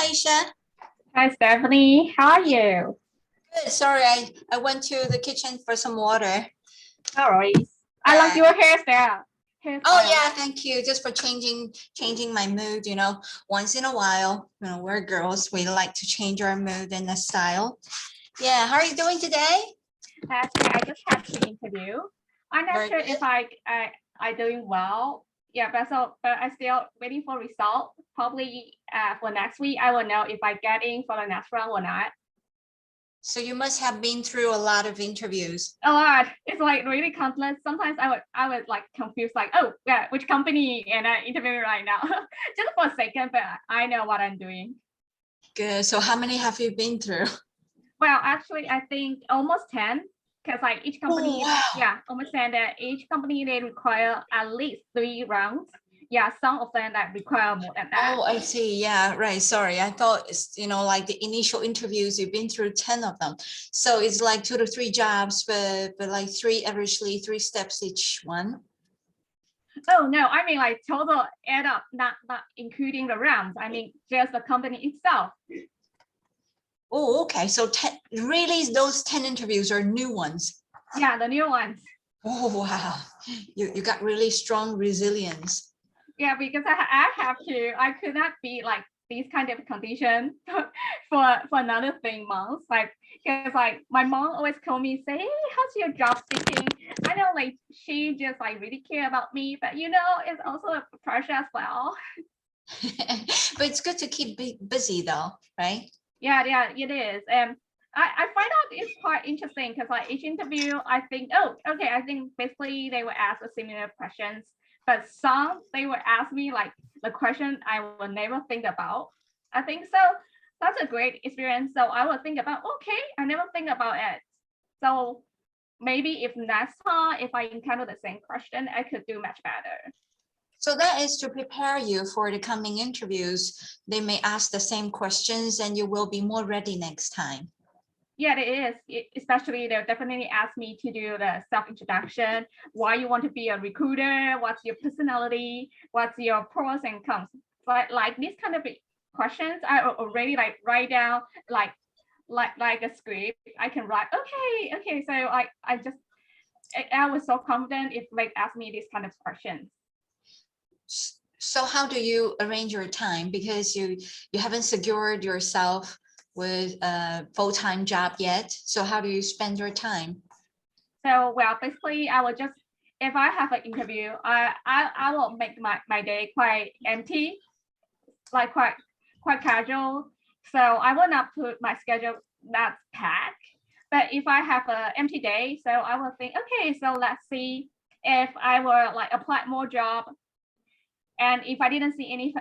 Aisha. Hi, Stephanie. How are you? Good. Sorry, I went to the kitchen for some water. No worries. I Yeah. like your hairstyle. Oh yeah, thank you. Just for changing my mood, once in a while. We're girls, we like to change our mood and the style. Yeah, how are you doing today? Actually, I just had the interview. I'm not Very sure good. if I doing well. Yeah, but I still waiting for result. Probably for next week, I will know if I get in for the next round or not. So you must have been through a lot of interviews. A lot. It's like really countless. Sometimes I would like confused, like, oh yeah, which company and I interviewing right now. Just for a second, but I know what I'm doing. Good. So how many have you been through? Well, actually, I think almost 10, because like each company, Oh, wow. yeah, almost 10 that each company they require at least 3 rounds. Yeah, some of them that require more than that. Oh, I see. Yeah, right. Sorry. I thought it's, like the initial interviews, you've been through 10 of them. So it's like 2 to 3 jobs, but like averagely 3 steps each one. Oh no, I mean like total add up, not including the rounds. I mean just the company itself. Oh, okay. So 10, really those 10 interviews are new ones. Yeah, the new ones. Oh, wow. You got really strong resilience. Yeah, because I could not be like these kind of condition for another 3 months. Like, because like my mom always call me, say, hey, how's your job seeking? I know like she just like really care about me, but it's also a pressure as well. But it's good to keep busy though, right? Yeah, it is. And I find out it's quite interesting because like each interview, I think, oh, okay, I think basically they will ask a similar questions, but some they will ask me like the question I will never think about. I think so. That's a great experience. So I will think about, okay, I never think about it. So maybe if next time if I encounter the same question, I could do much better. So that is to prepare you for the coming interviews. They may ask the same questions and you will be more ready next time. Yeah, it is. Especially they'll definitely ask me to do the self-introduction, why you want to be a recruiter, what's your personality, what's your pros and cons. But like these kind of questions, I already like write down like a script. I can write, okay. So I was so confident if like ask me these kind of questions. So how do you arrange your time? Because you haven't secured yourself with a full-time job yet. So how do you spend your time? So well, basically, I will just if I have an interview, I will make my day quite empty, like quite casual. So I will not put my schedule that packed. But if I have an empty day, so I will think, okay, so let's see if I will like apply more job, and if I didn't see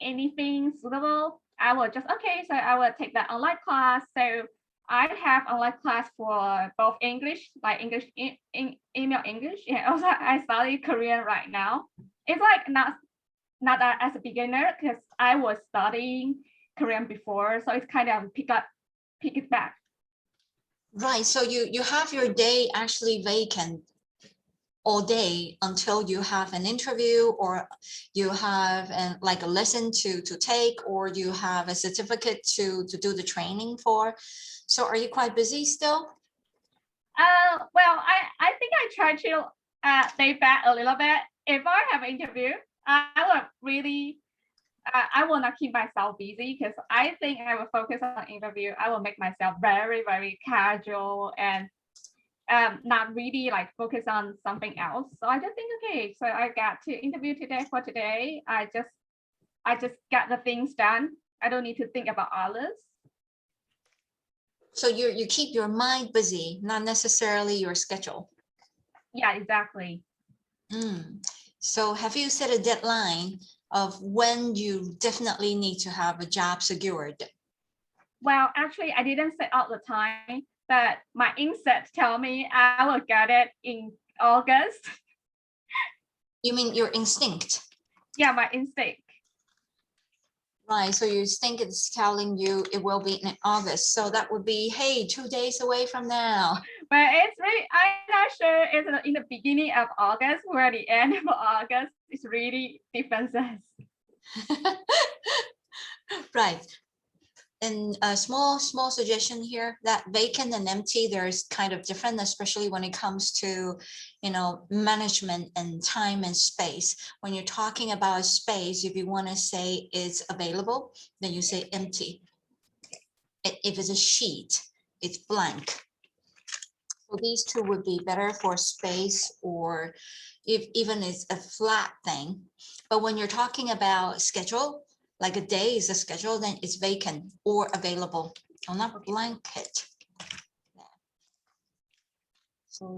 anything suitable, I will just okay. So I will take that online class. So I have online class for both English, like English email English, and also I study Korean right now. It's like not as a beginner because I was studying Korean before, so it's kind of pick it back. Right. So you have your day actually vacant all day until you have an interview or you have like a lesson to take or you have a certificate to do the training for. So are you quite busy still? Well, I think I try to lay back a little bit. If I have an interview, I will really I will not keep myself busy because I think I will focus on interview. I will make myself very, very casual and not really like focus on something else. So I just think, okay, so I got to interview today for today. I just got the things done. I don't need to think about others. So you keep your mind busy, not necessarily your schedule. Yeah, exactly. So have you set a deadline of when you definitely need to have a job secured? Well, actually, I didn't set out the time, but my instinct tell me I will get it in August. You mean your instinct? Yeah, my instinct. Right, so you think it's telling you it will be in August. So that would be, hey, 2 days away from now. But it's really, I'm not sure it's in the beginning of August or at the end of August. It's really differences. Right. And a small suggestion here, that vacant and empty, there's kind of different, especially when it comes to, management and time and space. When you're talking about space, if you want to say it's available, then you say empty. If it's a sheet, it's blank. So these two would be better for space, or if even it's a flat thing. But when you're talking about schedule, like a day is a schedule, then it's vacant or available. Oh, not blanket. So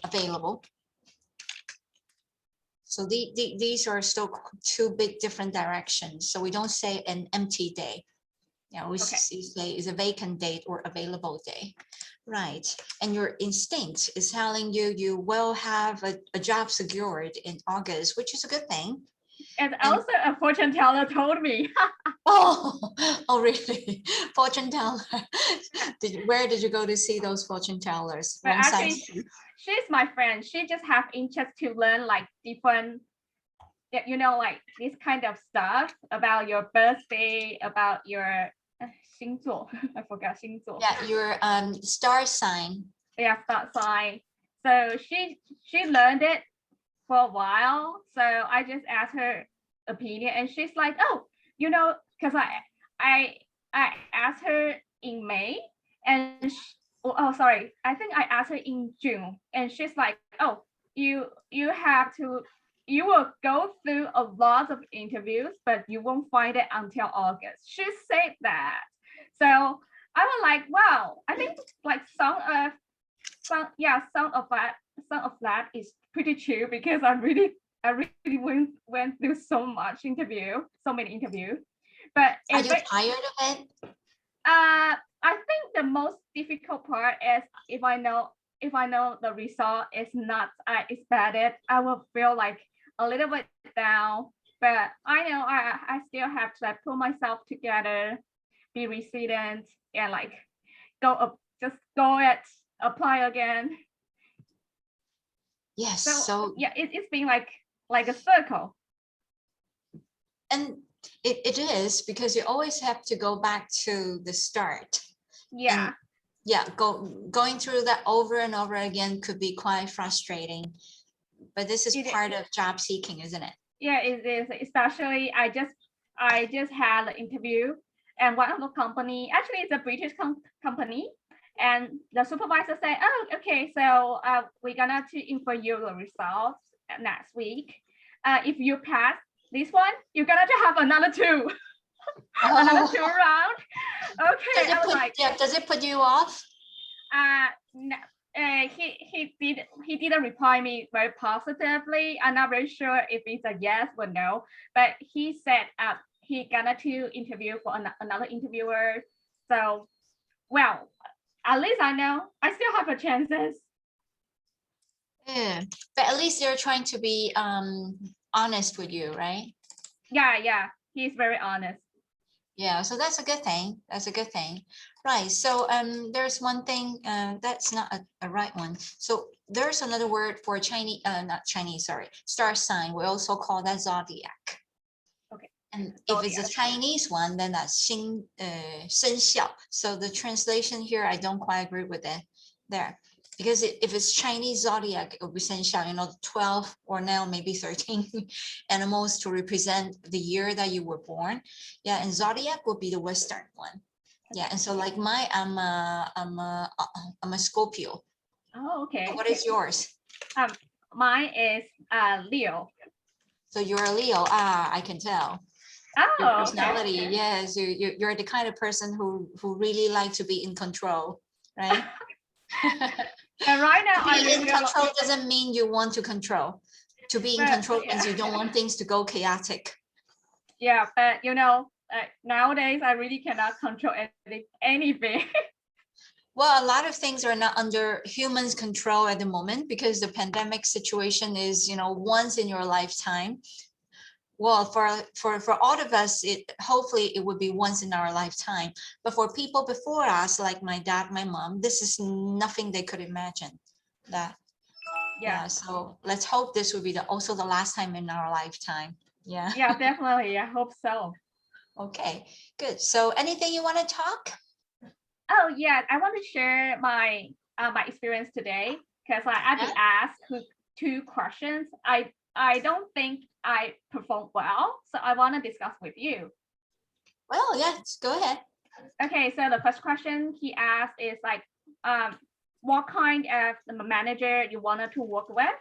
available. So these are still two big different directions. So we don't say an empty day. Yeah, we say is a vacant date or available day. Right. And your instinct is telling you you will have a job secured in August, which is a good thing. And also a fortune teller told me. Oh, really? Fortune teller. Where did you go to see those fortune tellers? But actually, she's my friend. She just have interest to learn like different, like this kind of stuff about your birthday, about your 星座. I forgot 星座. Yeah, your star sign. Yeah, star sign. So she learned it for a while. So I just asked her opinion, and she's like, oh, because I asked her in May, and sorry, I think I asked her in June, and she's like, oh, you will go through a lot of interviews, but you won't find it until August. She said that. So I was like, wow, I think like some of that is pretty true, because I really went through so many interviews. But are you tired of it? I think the most difficult part is if I know the result is not expected, I will feel like a little bit down. But I know I still have to like pull myself together, be resilient, and like just go apply again. Yes. So yeah, it's been like a circle. And it is, because you always have to go back to the start. Yeah. And yeah, going through that over and over again could be quite frustrating. But this is part of job seeking, isn't it? Yeah, it is. Especially I just had an interview, and one of the company, actually it's a British company, and the supervisor said, oh, okay, so we're gonna to inform you the results next week. If you pass this one, you're gonna to have another two. Another 2 round. Okay. Does it put you off? No, he didn't reply me very positively. I'm not very sure if it's a yes or no, but he said he gonna to interview for another interviewer. So, well, at least I know I still have a chances. Yeah, but at least they're trying to be honest with you, right? Yeah, he's very honest. Yeah, so that's a good thing. Right. So there's one thing that's not a right one. So there's another word for Chinese, not Chinese, sorry, star sign. We also call that zodiac. Okay. And if it's a Chinese one, then that's 生肖. So the translation here, I don't quite agree with it there. Because if it's Chinese zodiac, it would be 生肖, 12 or now maybe 13 animals to represent the year that you were born. Yeah, and zodiac would be the Western one. Yeah, and so like I'm a Scorpio. Oh, okay. So what is yours? Mine is Leo. So you're a Leo. I can tell. Oh, your personality. okay. Yes, you're the kind of person who really like to be in control, right? And right now, to be in control doesn't mean you want to control. To be in control means you don't want things to go chaotic. Yeah, but nowadays I really cannot control anything. Well, a lot of things are not under humans' control at the moment, because the pandemic situation is, once in your lifetime. Well, for all of us, hopefully it would be once in our lifetime. But for people before us, like my dad, my mom, this is nothing they could imagine. That. Yeah. So let's hope this will be also the last time in our lifetime. Yeah. Yeah, definitely. I hope so. Okay, good. So anything you want to talk? Oh yeah, I want to share my my experience today because I Yeah. be asked two questions. I don't think I performed well, so I want to discuss with you. Well, yes, go ahead. Okay, so the first question he asked is like, what kind of manager you wanted to work with?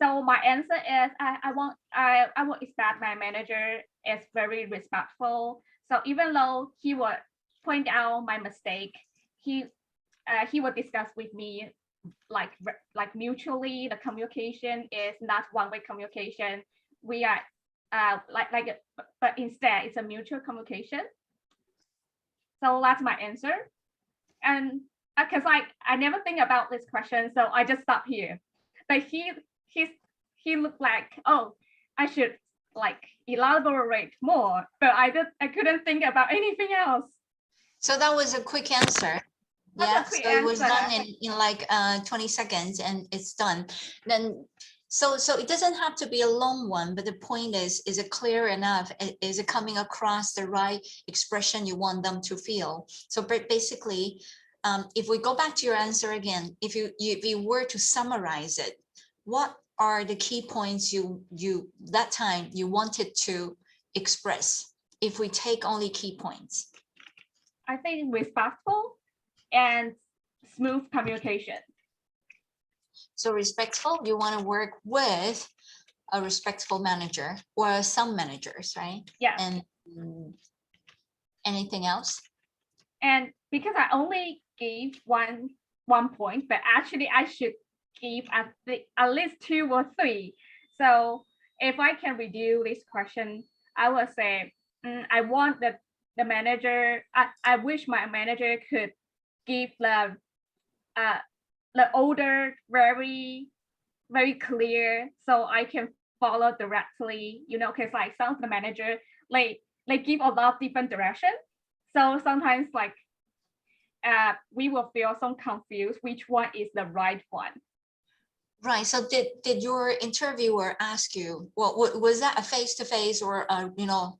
So my answer is I would expect my manager is very respectful. So even though he would point out my mistake, he would discuss with me like mutually. The communication is not one-way communication. We are but instead it's a mutual communication. So that's my answer. And because I never think about this question, so I just stop here. But he's he looked like, oh, I should like elaborate more, but I couldn't think about anything else. So that was a quick answer. That's Yeah, a quick so it was done answer. in like 20 seconds and it's done. Then so it doesn't have to be a long one, but the point is it clear enough? Is it coming across the right expression you want them to feel? So basically, if we go back to your answer again, if you were to summarize it, what are the key points you that time you wanted to express? If we take only key points. I think respectful and smooth communication. So respectful, you want to work with a respectful manager or some managers, right? Yeah. And anything else? And because I only gave one point, but actually I should give at least 2 or 3. So if I can redo this question, I would say I want the manager. I wish my manager could give the order very clear, so I can follow directly. You know, because like some of the manager they give a lot of different direction. So sometimes like we will feel some confused which one is the right one. Right. So did your interviewer ask you, well, was that a face-to-face or an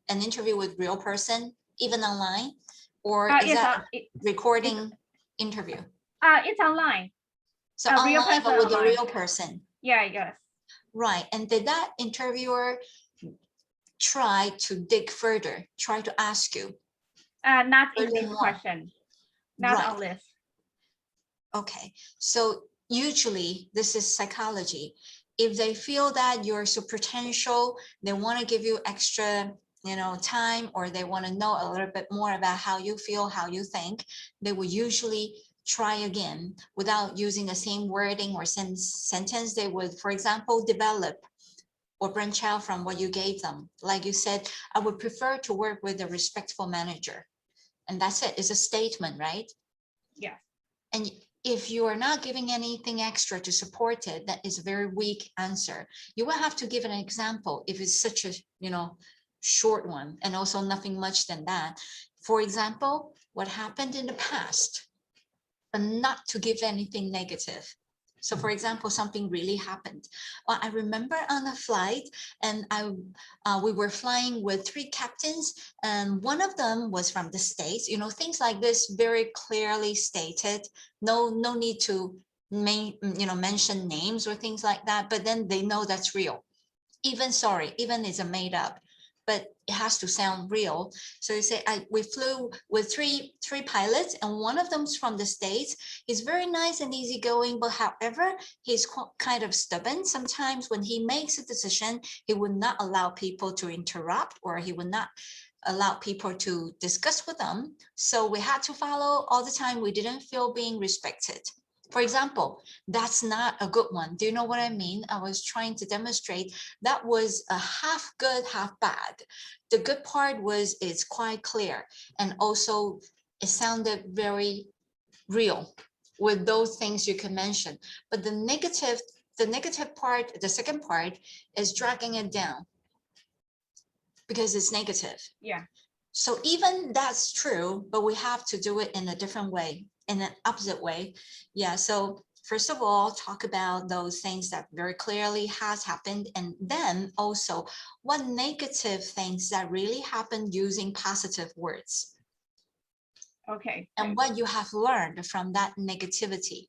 interview with real person, even online, or is that a recording interview? It's online. So a real online, person but with a online. real person. Yeah. Yes. Right. And did that interviewer try to dig further, try to ask you? Not in this Furthermore. question. Not Right. on this. Okay. So usually this is psychology. If they feel that you're so potential, they want to give you extra, time, or they want to know a little bit more about how you feel, how you think, they will usually try again without using the same wording or sentence. They would, for example, develop or branch out from what you gave them. Like you said, I would prefer to work with a respectful manager. And that's it. It's a statement, right? Yeah. And if you are not giving anything extra to support it, that is a very weak answer. You will have to give an example if it's such a, short one, and also nothing much than that. For example, what happened in the past, but not to give anything negative. So for example, something really happened. Well, I remember on a flight, and we were flying with 3 captains, and one of them was from the States. Things like this very clearly stated. No need to mention names or things like that. But then they know that's real. Even it's a made up, but it has to sound real. So you say, we flew with three pilots, and one of them's from the States. He's very nice and easygoing, but however, he's kind of stubborn. Sometimes when he makes a decision, he would not allow people to interrupt, or he would not allow people to discuss with them. So we had to follow all the time. We didn't feel being respected. For example, that's not a good one. Do you know what I mean? I was trying to demonstrate that was a half good, half bad. The good part was it's quite clear, and also it sounded very real with those things you can mention. But the negative part, the second part, is dragging it down because it's negative. Yeah. So even that's true, but we have to do it in a different way, in an opposite way. Yeah. So first of all, talk about those things that very clearly has happened, and then also what negative things that really happened using positive words, Okay. and what you have learned from that negativity.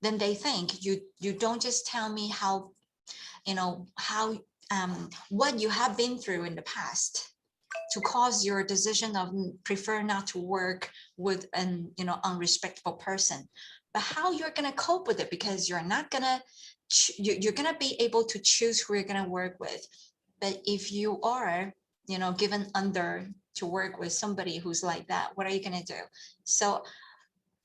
Then they think you don't just tell me how, how what you have been through in the past to cause your decision of prefer not to work with an unrespectful person, but how you're going to cope with it, because you're not going to you're going to be able to choose who you're going to work with. But if you are given under to work with somebody who's like that, what are you going to do? So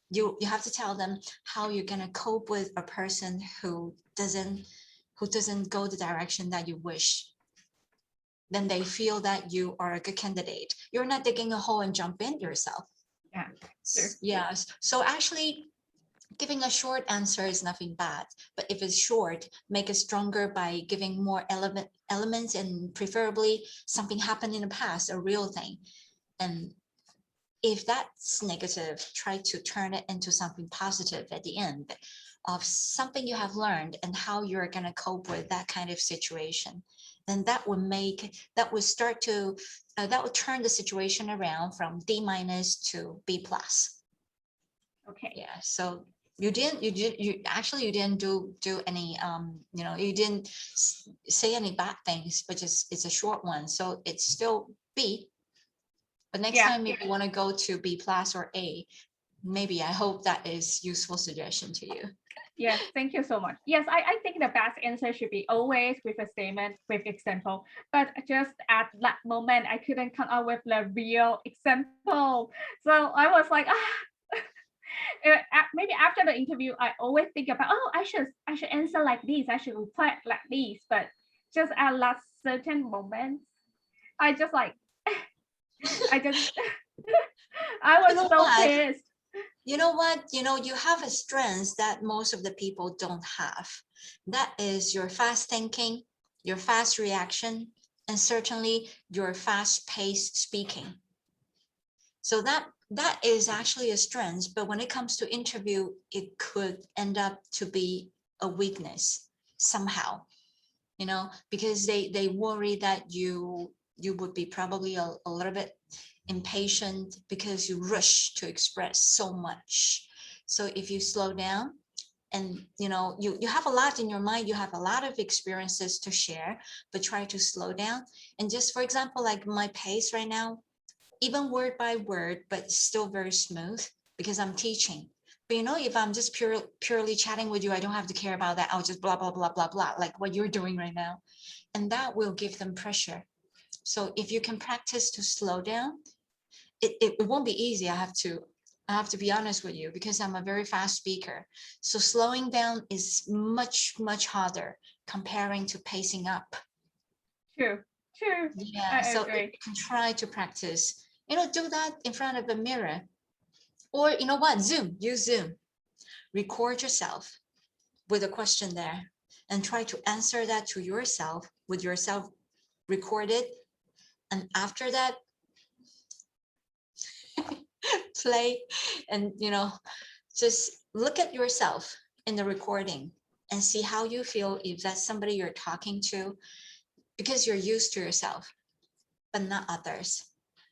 you have to tell them how you're going to cope with a person who doesn't go the direction that you wish. Then they feel that you are a good candidate. You're not digging a hole and jump in yourself. Yeah. Sure. Yes. So actually, giving a short answer is nothing bad, but if it's short, make it stronger by giving more elements, and preferably something happened in the past, a real thing. And if that's negative, try to turn it into something positive at the end of something you have learned and how you're going to cope with that kind of situation. Then that would start to that would turn the situation around from D- to B+. Okay. Yeah. So you actually you didn't do any you didn't say any bad things, but just it's a short one, so it's still B. But next time, if you want to go to B+ or A, maybe I hope that is useful suggestion to you. Yes, thank you so much. Yes, I think the best answer should be always with a statement, with example. But just at that moment, I couldn't come up with the real example. So I was like, maybe after the interview, I always think about, oh, I should answer like this, I should reply like this. But just at that certain moment, I just like, I was so pissed. You know what? You have a strength that most of the people don't have. That is your fast thinking, your fast reaction, and certainly your fast-paced speaking. So that is actually a strength, but when it comes to interview, it could end up to be a weakness somehow, because they worry that you would be probably a little bit impatient because you rush to express so much. So if you slow down and you have a lot in your mind, you have a lot of experiences to share, but try to slow down. And just for example, like my pace right now, even word by word, but still very smooth because I'm teaching. But if I'm just purely chatting with you, I don't have to care about that. I'll just blah, blah, blah, blah, blah, like what you're doing right now. And that will give them pressure. So if you can practice to slow down, it won't be easy. I have to be honest with you, because I'm a very fast speaker. So slowing down is much, much harder comparing to pacing up. True. Yeah, so you can try to practice, do that in front of a mirror. Or you know what, use Zoom. Record yourself with a question there and try to answer that to yourself with yourself recorded. And after that, play and just look at yourself in the recording and see how you feel if that's somebody you're talking to, because you're used to yourself but not others.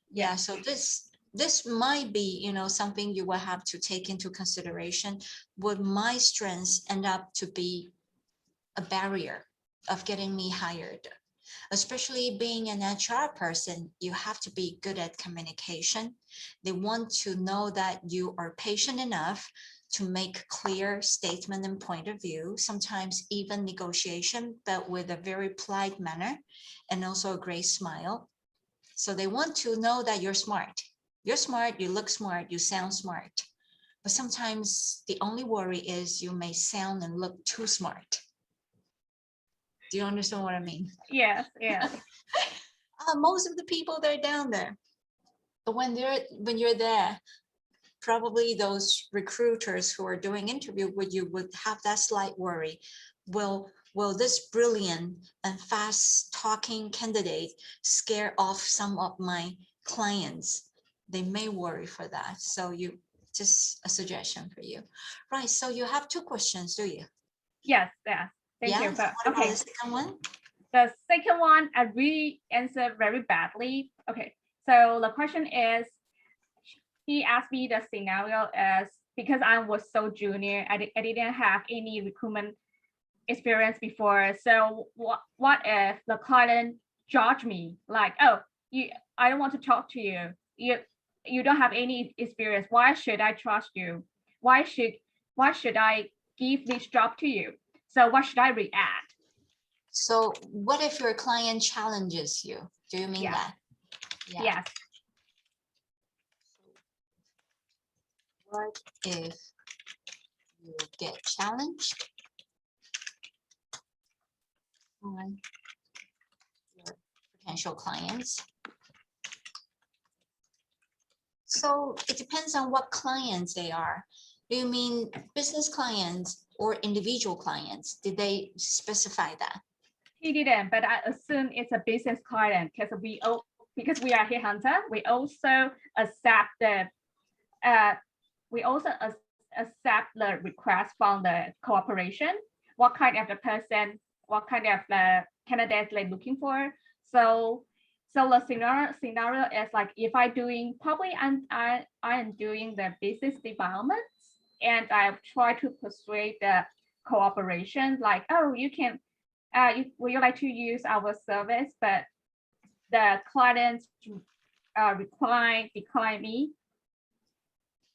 Yeah, so this might be something you will have to take into consideration. Would my strengths end up to be a barrier of getting me hired? Especially being an HR person, you have to be good at communication. They want to know that you are patient enough to make clear statement and point of view, sometimes even negotiation, but with a very polite manner and also a great smile. So they want to know that you're smart. You're smart, you look smart, you sound smart. But sometimes the only worry is you may sound and look too smart. Do you understand what I mean? Yes. Most of the people, they're down there. But when you're there, probably those recruiters who are doing interview with you would have that slight worry. Will this brilliant and fast talking candidate scare off some of my clients? They may worry for that. So you just a suggestion for you. Right, so you have two questions, do you? Yes, yeah. Thank you. Yeah, But what about okay, the second one? the second one I really answered very badly. Okay, so the question is, he asked me the scenario as because I was so junior, I didn't have any recruitment experience before. So what if the client judge me like, oh, I don't want to talk to you. You don't have any experience. Why should I trust you? Why should I give this job to you? So what should I react? So what if your client challenges you? Do you mean Yeah. that? Yeah. Yes. What if you get challenged by your potential clients? So it depends on what clients they are. Do you mean business clients or individual clients? Did they specify that? He didn't, but I assume it's a business client because we are headhunter. We also accept the accept the request from the cooperation. What kind of the person, what kind of the candidate they're looking for. So the scenario is like if I doing probably I am doing the business development and I try to persuade the cooperation like, oh, you can would you like to use our service, but the clients decline me.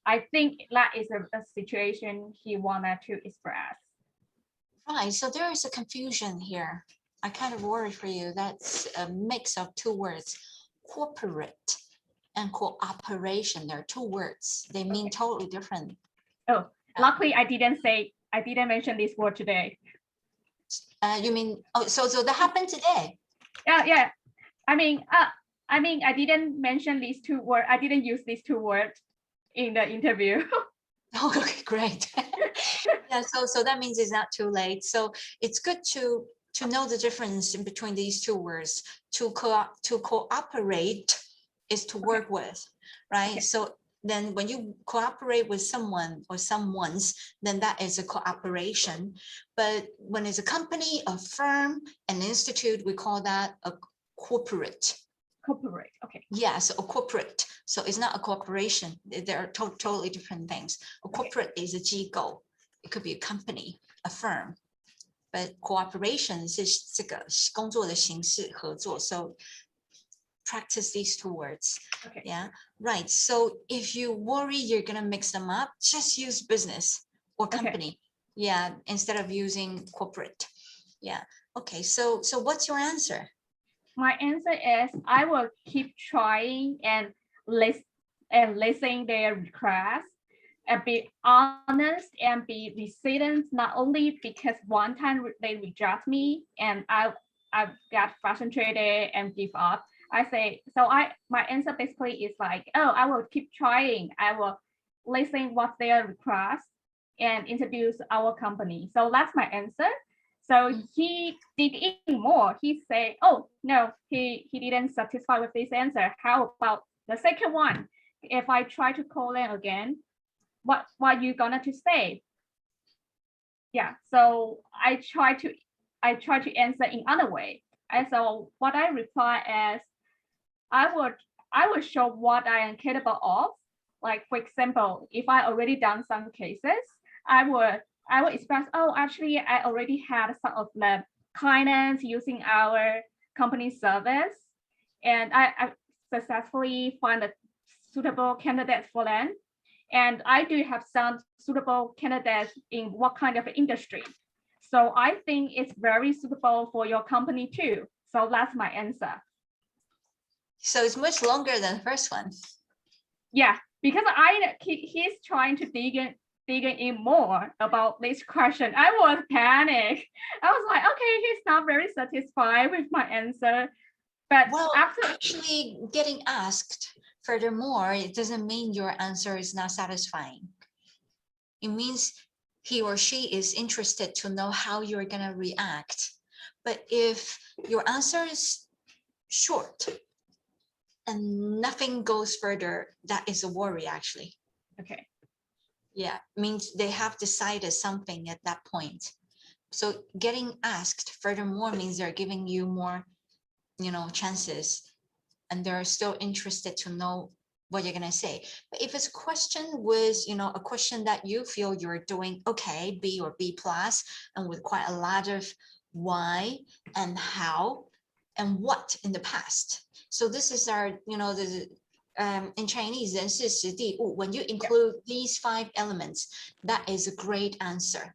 I think that is a situation he wanted to express. Right, so there is a confusion here. I kind of worry for you. That's a mix of two words, corporate and cooperation. They're two words. They mean Okay. totally different. Oh, luckily I didn't mention this word today. You mean, oh, so that happened today? Yeah. I mean, I didn't mention these two words. I didn't use these two words in the interview. Oh, okay, great. Yeah, so that means it's not too late. So it's good to know the difference in between these two words. To cooperate is to work with, right? Okay. So then when you cooperate with someone or someone's, then that is a cooperation. But when it's a company, a firm, an institute, we call that a corporate. Corporate. Okay. Yes, a corporate. So it's not a corporation. They are totally different things. A corporate is a 机构. It could be a company, a firm. But cooperation 是这个工作的形式合作. So practice these two words. Okay. Yeah, right. So if you worry you're gonna mix them up, just use business or company. Okay. Yeah, instead of using corporate. Yeah. Okay. So what's your answer? My answer is I will keep trying and listen their requests and be honest and be resilient, not only because one time they reject me and I got frustrated and give up. My answer basically is like, oh, I will keep trying. I will listen what their request and introduce our company. So that's my answer. So he dig in more. He say, oh, no, he didn't satisfy with this answer. How about the second one? If I try to call in again, what you gonna to say? Yeah, so I try to answer in other way. And so what I reply is, I would show what I am capable of. Like for example, if I already done some cases, I would express, oh, actually I already had some of the clients using our company service, and I successfully find a suitable candidate for them. And I do have some suitable candidates in what kind of industry. So I think it's very suitable for your company too. So that's my answer. So it's much longer than the first one. Yeah, because he's trying to dig in more about this question. I was panicked. I was like, okay, he's not very satisfied with my answer. But well, after actually getting asked furthermore, it doesn't mean your answer is not satisfying. It means he or she is interested to know how you're going to react. But if your answer is short and nothing goes further, that is a worry actually. okay. Yeah, means they have decided something at that point. So getting asked furthermore means they're giving you more, chances, and they're still interested to know what you're gonna say. But if it's a question with, a question that you feel you're doing okay, B or B plus, and with quite a lot of why and how and what in the past. So this is our, in Chinese, 人事时地物. When you include these 5 elements, that is a great answer.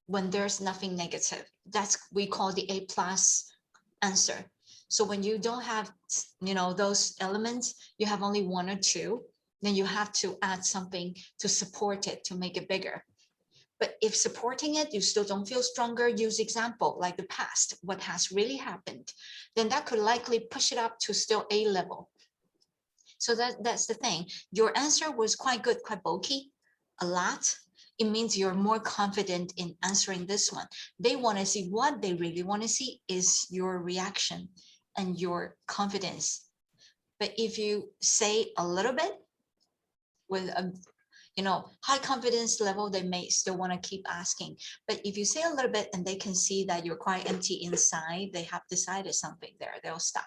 When there's nothing negative, that's we call the A plus answer. So when you don't have, those elements, you have only 1 or 2, then you have to add something to support it, to make it bigger. But if supporting it, you still don't feel stronger, use example like the past, what has really happened, then that could likely push it up to still A level. So that's the thing. Your answer was quite good, quite bulky, a lot. It means you're more confident in answering this one. They want to see, what they really want to see is your reaction and your confidence. But if you say a little bit with a, high confidence level, they may still want to keep asking. But if you say a little bit and they can see that you're quite empty inside, they have decided something there, they'll stop.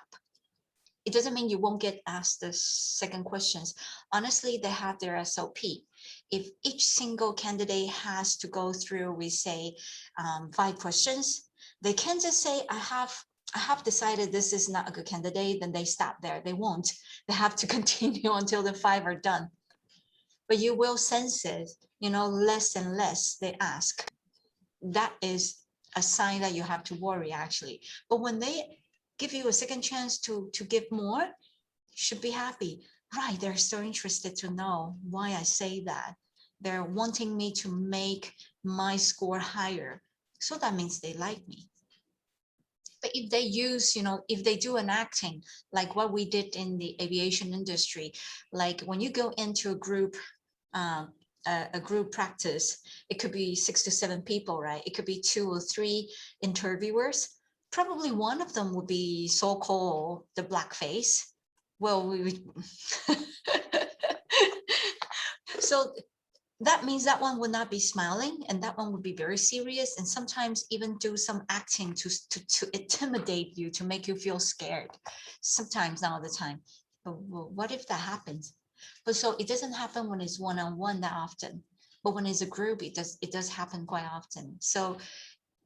It doesn't mean you won't get asked the second questions. Honestly, they have their SOP. If each single candidate has to go through, we say 5 questions, they can't just say, I have decided this is not a good candidate, then they stop there. They won't. They have to continue until the 5 are done. But you will sense it, less and less they ask. That is a sign that you have to worry, actually. But when they give you a second chance to give more, you should be happy. Right, they're so interested to know why I say that. They're wanting me to make my score higher. So that means they like me. But if they use, if they do an acting, like what we did in the aviation industry, like when you go into a group practice, it could be 6 to 7 people, right? It could be 2 or 3 interviewers. Probably one of them would be so-called the blackface. Well, so that means that one would not be smiling, and that one would be very serious, and sometimes even do some acting to intimidate you, to make you feel scared. Sometimes, not all the time. But what if that happens? But so it doesn't happen when it's one-on-one that often, but when it's a group, it does happen quite often. So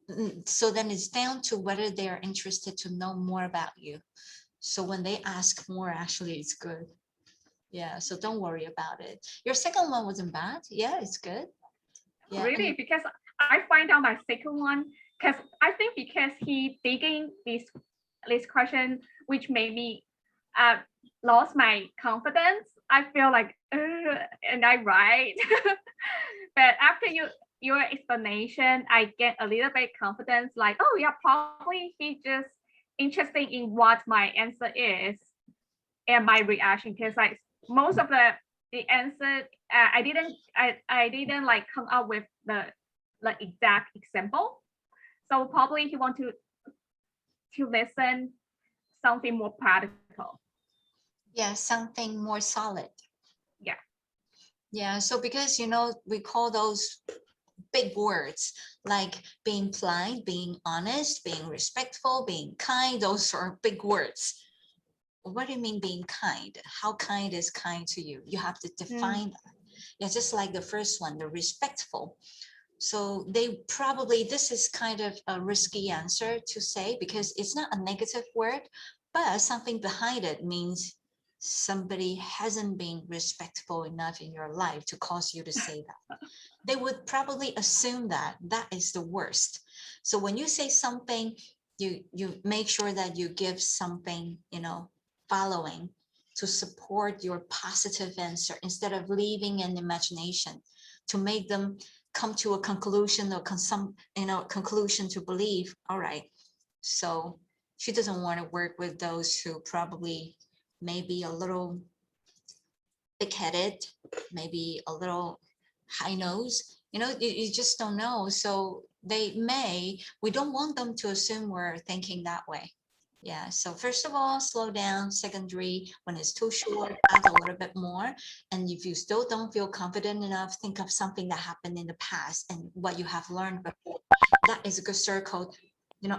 then it's down to whether they are interested to know more about you. So when they ask more, actually, it's good. Yeah, so don't worry about it. Your second one wasn't bad. Yeah, it's good. Yeah, Really, and because I find out my second one, because I think because he digging this question, which made me lost my confidence. I feel like, and I right. But after your explanation, I get a little bit confidence, like, oh yeah, probably he just interested in what my answer is and my reaction, because like most of the answer I didn't like come up with the like exact example, so probably he want to listen something more practical. yeah, something more solid. Yeah. Yeah, so because, we call those big words like being polite, being honest, being respectful, being kind, those are big words. What do you mean being kind? How kind is kind to you? You have to define that. Yeah, just like the first one, the respectful. So this is kind of a risky answer to say, because it's not a negative word, but something behind it means somebody hasn't been respectful enough in your life to cause you to say that. They would probably assume that that is the worst. So when you say something, you make sure that you give something, following to support your positive answer, instead of leaving an imagination to make them come to a conclusion, or conclusion to believe, all right, so she doesn't want to work with those who probably maybe a little big-headed, maybe a little high nose, you just don't know. So we don't want them to assume we're thinking that way. Yeah, so first of all, slow down. Secondary, when it's too short, add a little bit more. And if you still don't feel confident enough, think of something that happened in the past and what you have learned before. That is a good circle.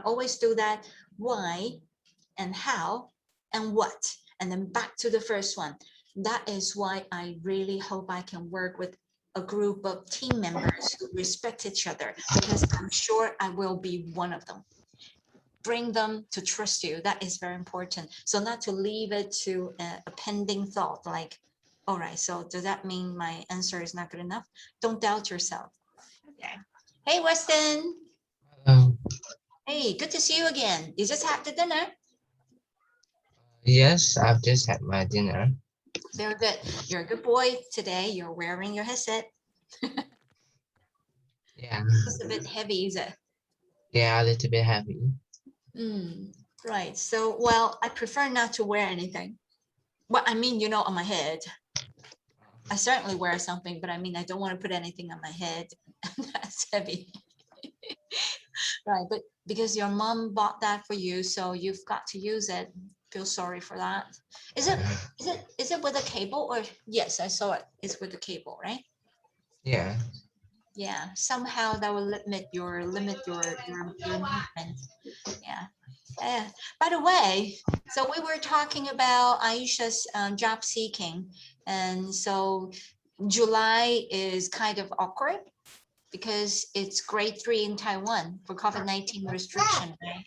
Always do that. Why and how and what. And then back to the first one. That is why I really hope I can work with a group of team members who respect each other, because I'm sure I will be one of them. Bring them to trust you. That is very important. So not to leave it to a pending thought, like, all right, so does that mean my answer is not good enough? Don't doubt yourself. Okay. Hey, Weston. Hello. Hey, good to see you again. You just had the dinner? Yes, I've just had my dinner. Very good. You're a good boy today. You're wearing your headset. Yeah, It's a bit heavy, is it? yeah, a little bit heavy. Right. So, well, I prefer not to wear anything. Well, I mean, on my head. I certainly wear something, but I mean, I don't want to put anything on my head. That's heavy. Right. But because your mom bought that for you, so you've got to use it. Feel sorry for that. Is it with a cable or yes, I saw it. It's with a cable, right? Yeah. Yeah. Somehow that will limit your movement. Yeah. By the way, so we were talking about Aisha's job seeking, and so July is kind of awkward because it's grade 3 in Taiwan for COVID-19 restriction, right?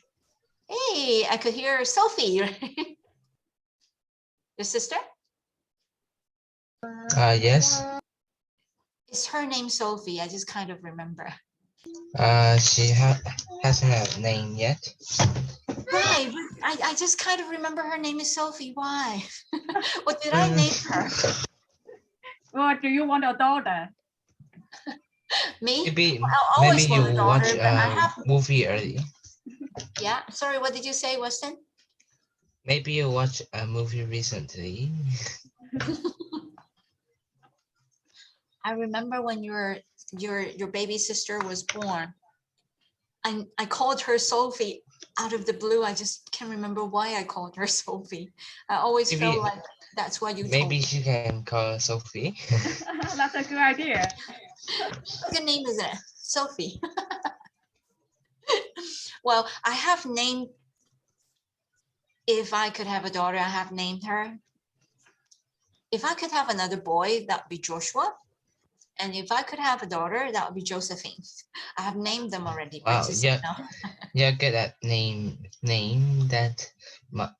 Hey, I could hear Sophie, right? Your sister? Yes. Is her name Sophie? I just kind of remember. She hasn't a name yet. Right, but I just kind of remember her name is Sophie. Why? What did I name her? Well, do you want a daughter? Me? Maybe I maybe always you want a watch daughter, but I a have, movie early. yeah. Sorry, what did you say, Weston? Maybe you watch a movie recently. I remember when your baby sister was born. I called her Sophie out of the blue. I just can't remember why I called her Sophie. I always Maybe felt like that's what you told maybe me. she can call Sophie. That's a good idea. What good name is it? Sophie. Well, I have named, if I could have a daughter, I have named her. If I could have another boy, that would be Joshua. And if I could have a daughter, that would be Josephine. I have named them already, but Wow, just, yeah, yeah, get that name that.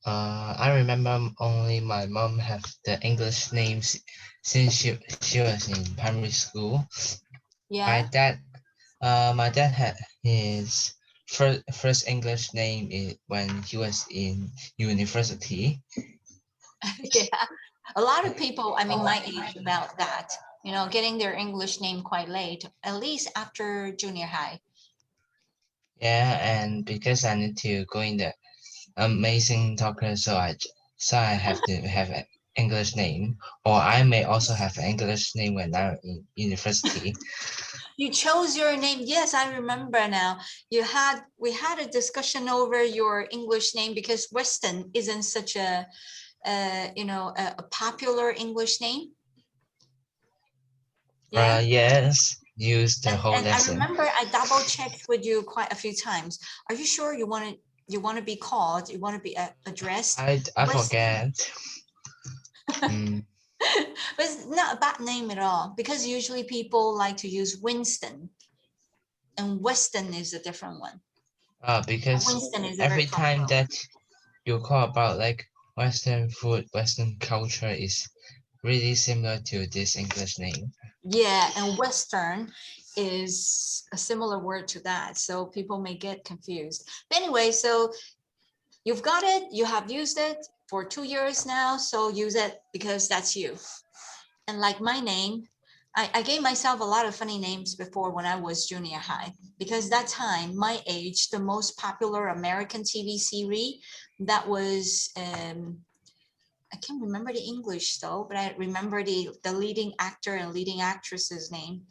I remember only my mom have the English names since she was in primary school. My yeah. dad had his first English name when he was in university. Yeah. A lot of people, I mean, my age about that, getting their English name quite late, at least after junior high. Yeah, and because I need to go in the amazing talker, so I have to have an English name, or I may also have an English name when I'm in university. You chose your name. Yes, I remember now. We had a discussion over your English name because Weston isn't such a popular English name. Yeah. Yes, use the whole And I lesson. remember I double checked with you quite a few times. Are you sure you want to be called, you want to be addressed? I Weston? forget. But it's not a bad name at all because usually people like to use Winston and Weston is a different one. Because Winston is a very every time popular. that you call about like Western food, Western culture is really similar to this English name. Yeah, and Western is a similar word to that. So people may get confused. But anyway, so you've got it, you have used it for 2 years now. So use it because that's you. And like my name, I gave myself a lot of funny names before when I was junior high, because that time, my age, the most popular American TV series that was, I can't remember the English though, but I remember the leading actor and leading actress's name.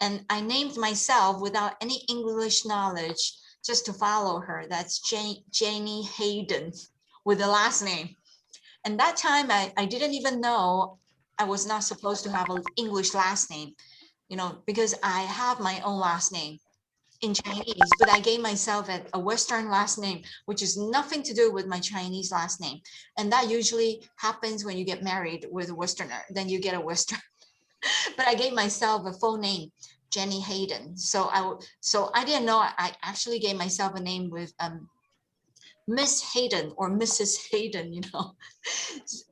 And I named myself without any English knowledge just to follow her. That's Janie Hayden. with the last name. And that time I didn't even know I was not supposed to have an English last name, you know, because I have my own last name in Chinese, but I gave myself a Western last name, which is nothing to do with my Chinese last name. And that usually happens when you get married with a Westerner, then you get a Western. But I gave myself a full name, Jenny Hayden. So I didn't know I actually gave myself a name with Miss Hayden or Mrs. Hayden, you know.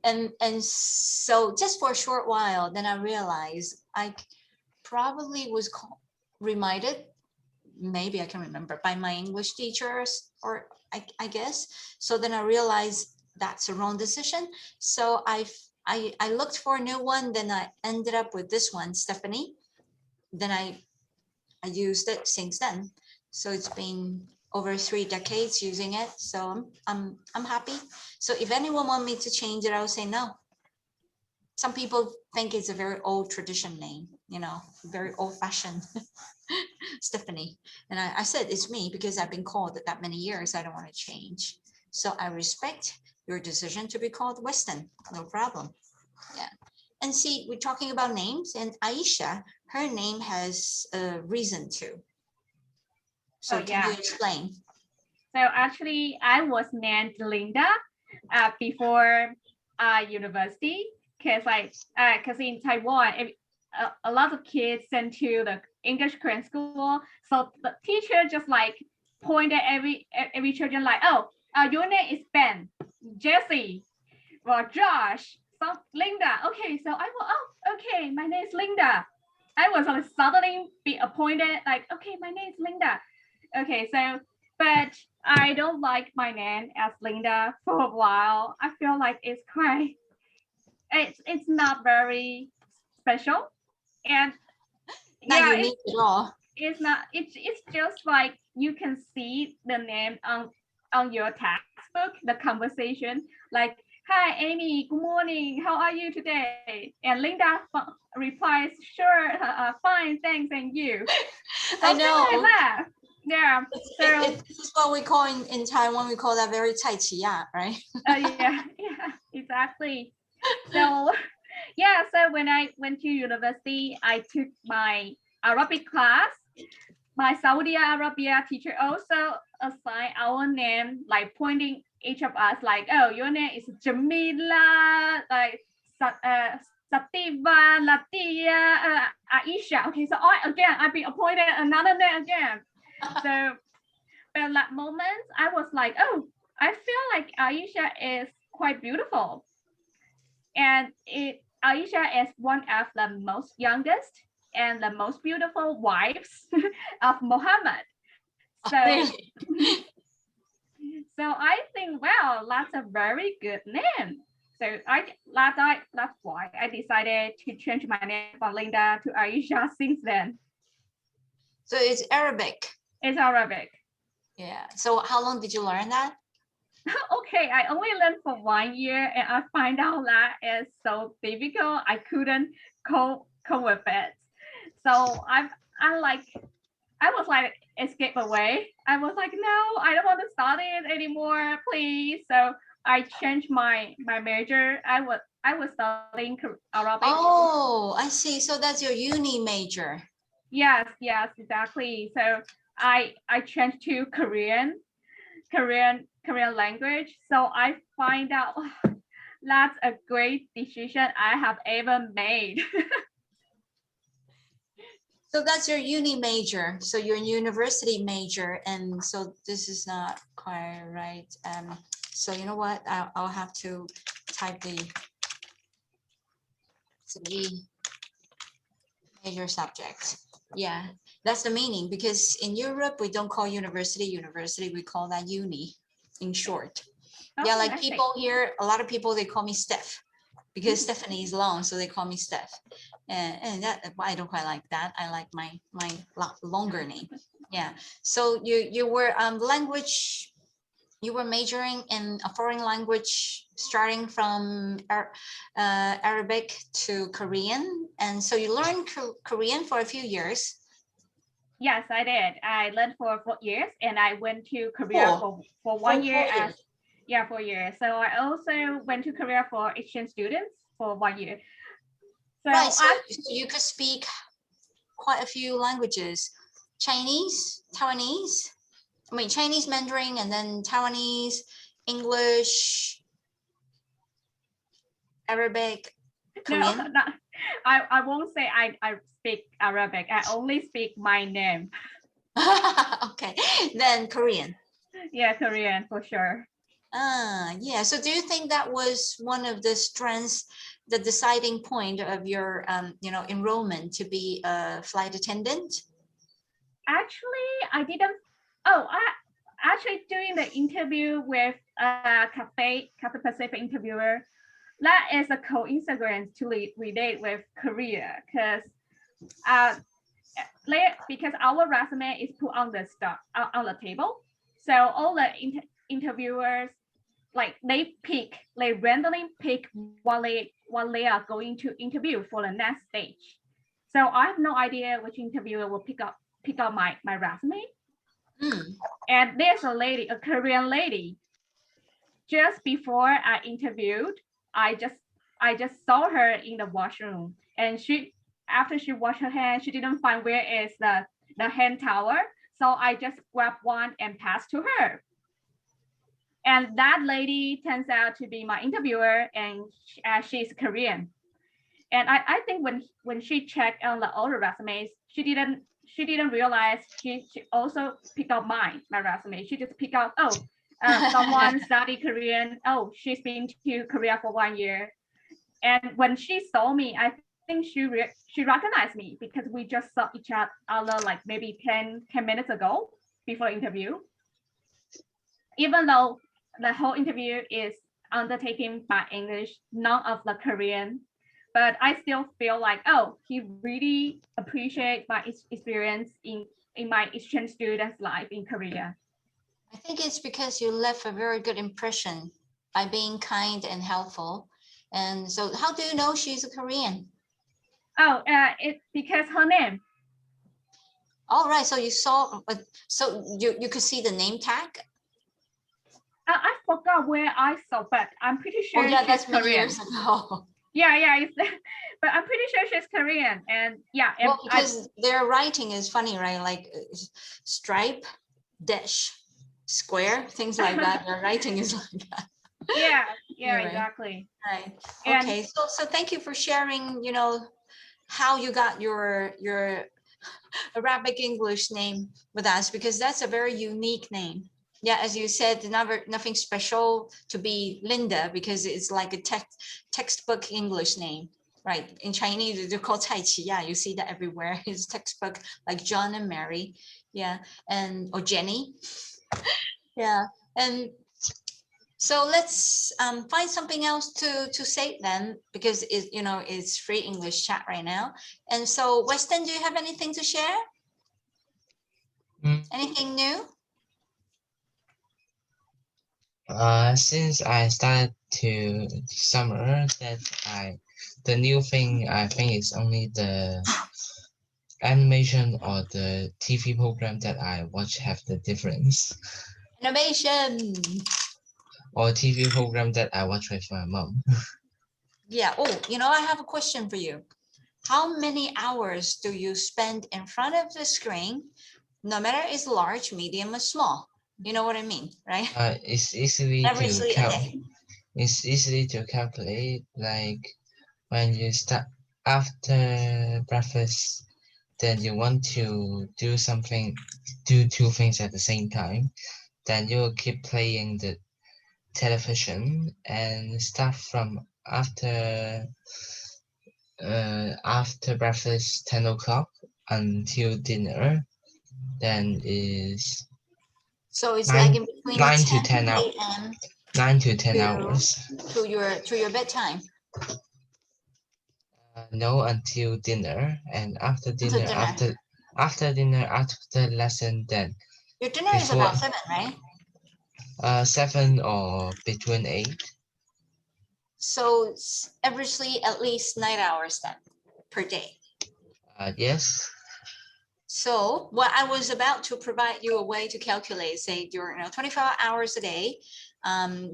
And so just for a short while, then I realized I probably was reminded, maybe I can remember, by my English teachers, or I guess. So then I realized that's a wrong decision. So I looked for a new one, then I ended up with this one, Stephanie. Then I used it since then. So it's been over 3 decades using it. So I'm happy. So if anyone want me to change it, I would say no. Some people think it's a very old tradition name, you know, very old fashioned. Stephanie. And I said, it's me because I've been called that many years. I don't want to change. So I respect your decision to be called Weston. No problem. Yeah. And see, we're talking about names, and Aisha, her name has a reason too. So Oh, can you yeah. explain? So actually, I was named Linda before university, because in Taiwan, a lot of kids sent to the English Korean school. So the teacher just like pointed every children like, oh, your name is Ben, Jesse, or Josh, so Linda. Okay, so I will, oh, okay, my name is Linda. I was suddenly be appointed like, okay, my name is Linda. Okay, so, but I don't like my name as Linda for a while. I feel like it's quite, it's not very special, and Not yeah, unique at all. it's not. It's just like you can see the name on your textbook, the conversation, like, hi Amy, good morning, how are you today? And Linda replies, sure, fine, thanks, and you. I know. Like that. Yeah. So this is what we call in Taiwan, we call that very 菜奇亚, right? yeah, exactly. So yeah, so when I went to university, I took my Arabic class. My Saudi Arabia teacher also assigned our name, like pointing each of us, like, oh, your name is Jamila, like Sativa, Latia, Aisha. Okay, so I've been appointed another name again. So at that moment, I was like, oh, I feel like Aisha is quite beautiful. And Aisha is one of the most youngest and the most beautiful wives of Muhammad. So, Really? so I think, well, that's a very good name. So that's why I decided to change my name from Linda to Aisha since then. So it's Arabic. It's Arabic. Yeah. So how long did you learn that? Okay, I only learned for 1 year, and I find out that it's so difficult. I couldn't cope with it. So I was like escape away. I was like, no, I don't want to study it anymore, please. So I changed my major. I was studying Arabic. Oh, I see. So that's your uni major. Yes, exactly. So I changed to Korean language. So I find out that's a great decision I have ever made. So that's your uni major. So you're a university major, and so this is not quite right. So you know what? I'll have to type the major subject. Yeah, that's the meaning, because in Europe we don't call university, we call that uni in short. Yeah, like people here, a lot of people, they call me Steph because Stephanie is long, so they call me Steph. And that, I don't quite like that. I like my longer name. Yeah. So you were language, you were majoring in a foreign language, starting from Arabic to Korean, and so you learned Korean for a few years. Yes, I did. I learned for 4 years, and I went to Korea for 1 year. Yeah, 4 years. So I also went to Korea for exchange students for 1 year. So Right, so I you could speak quite a few languages: Chinese, Taiwanese, I mean Chinese, Mandarin, and then Taiwanese, English, Arabic, no, Korean. no, I won't say I speak Arabic. I only speak my name. Okay, then Korean. Yeah, Korean for sure. Yeah. So do you think that was one of the strengths, the deciding point of your, enrollment to be a flight attendant? Actually, I didn't. Oh, I actually doing the interview with Cafe Pacific interviewer. That is a coincidence to relate with Korea because because our resume is put on the on the table. So all the interviewers like they randomly pick what they are going to interview for the next stage. So I have no idea which interviewer will pick up my resume. Mm. And there's a lady, a Korean lady. Just before I interviewed, I just saw her in the washroom, and after she washed her hands, she didn't find where is the hand towel. So I just grabbed one and passed to her. And that lady turns out to be my interviewer, and she's Korean. And I think when she checked on the older resumes, she didn't realize she also picked up my resume. She just picked out, someone studied Korean. Oh, she's been to Korea for 1 year. And when she saw me, I think she recognized me because we just saw each other like maybe 10 minutes ago before interview. Even though the whole interview is undertaken by English, none of the Korean, but I still feel like, oh, he really appreciates my experience in my exchange student's life in Korea. I think it's because you left a very good impression by being kind and helpful. And so how do you know she's a Korean? Oh, it's because her name. All right, so you saw, so you could see the name tag? I forgot where I saw, but I'm pretty sure yeah, she's that's many Korean. years ago. Yeah, but I'm pretty sure she's Korean. And yeah, Well, because their writing is funny, right? Like stripe, dash, square, things like that. Their writing is like that. yeah, Anyway. exactly. Right. And Okay. So thank you for sharing, how you got your Arabic English name with us, because that's a very unique name. Yeah, as you said, nothing special to be Linda, because it's like a textbook English name, right? In Chinese, they call Cai Qi. Yeah, you see that everywhere. It's textbook like John and Mary. Yeah, or Jenny. Yeah, and so let's find something else to say then, because it's free English chat right now. And so Weston, do you have anything to share? Anything new? Since I started to summer, the new thing I think is only the animation or the TV program that I watch have the difference, Innovation. or TV program that I watch with my mom. Yeah. Oh, I have a question for you. How many hours do you spend in front of the screen, no matter it's large, medium, or small? You know what I mean, right? It's easily Averagely a day. It's easily to calculate. Like when you start after breakfast, then you want to do two things at the same time. Then you will keep playing the television and start from after breakfast 10 o'clock until dinner. Then is So it's like in between 10 to 10 hours. a.m. 9 to 10 hours. to your bedtime. No, until dinner, and after dinner, dinner. after lesson, then Your dinner is about 7, right? 7 or between 8. So it's averagely at least 9 hours then per day. Yes. So what I was about to provide you a way to calculate, say, your 24 hours a day,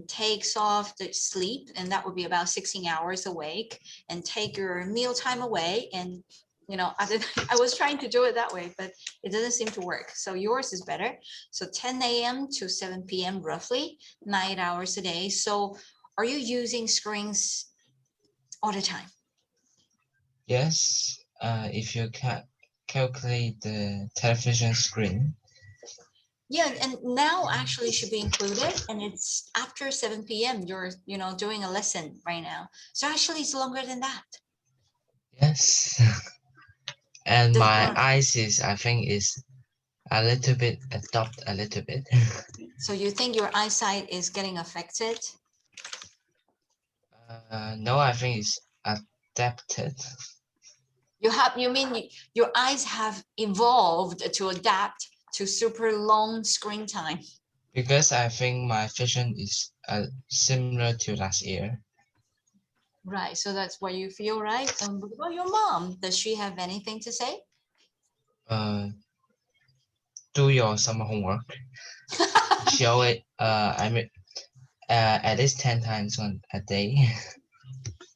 takes off the sleep, and that would be about 16 hours awake, and take your meal time away. And I was trying to do it that way, but it doesn't seem to work. So yours is better. So 10 a.m. to 7 p.m. roughly, 9 hours a day. So are you using screens all the time? Yes, if you calculate the television screen, Yeah, and now actually should be included, and it's after 7 p.m. You're, doing a lesson right now. So actually it's longer than that. yes. And Does my your, eyes is, I think, is a little bit adopt a little bit. so you think your eyesight is getting affected? No, I think it's adapted You mean your eyes have evolved to adapt to super long screen time? because I think my vision is similar to last year. Right, so that's what you feel, right? And what about your mom? Does she have anything to say? Do your summer homework. She always, I mean, at least 10 times on a day.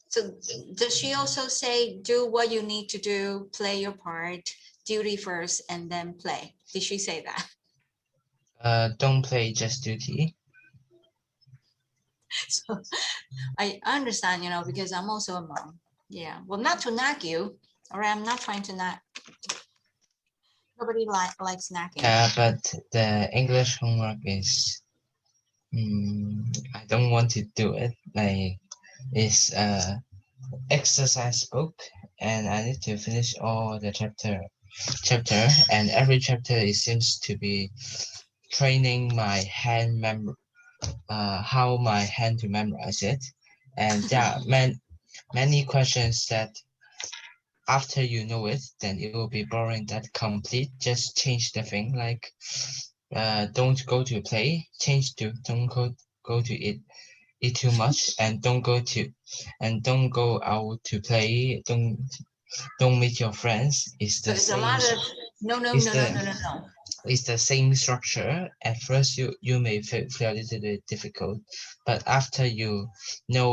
So does she also say, do what you need to do, play your part, duty first, and then play? Did she say that? Don't play, just duty. So I understand, because I'm also a mom. Yeah, well, not to nag you, all right? I'm not trying to nag. Nobody likes nagging. Yeah, but the English homework is, I don't want to do it. Like, it's exercise book, and I need to finish all the chapter, and every chapter it seems to be training my hand how my hand to memorize it. And there are many questions that after you know it, then it will be boring that complete. Just change the thing, like don't go to play, change to don't go to eat too much, and don't go out to play. Don't meet your friends. It's So the it's a same. lot of no, no, It's no, no, the no, no, no. it's the same structure. At first, you may feel a little bit difficult, but after you know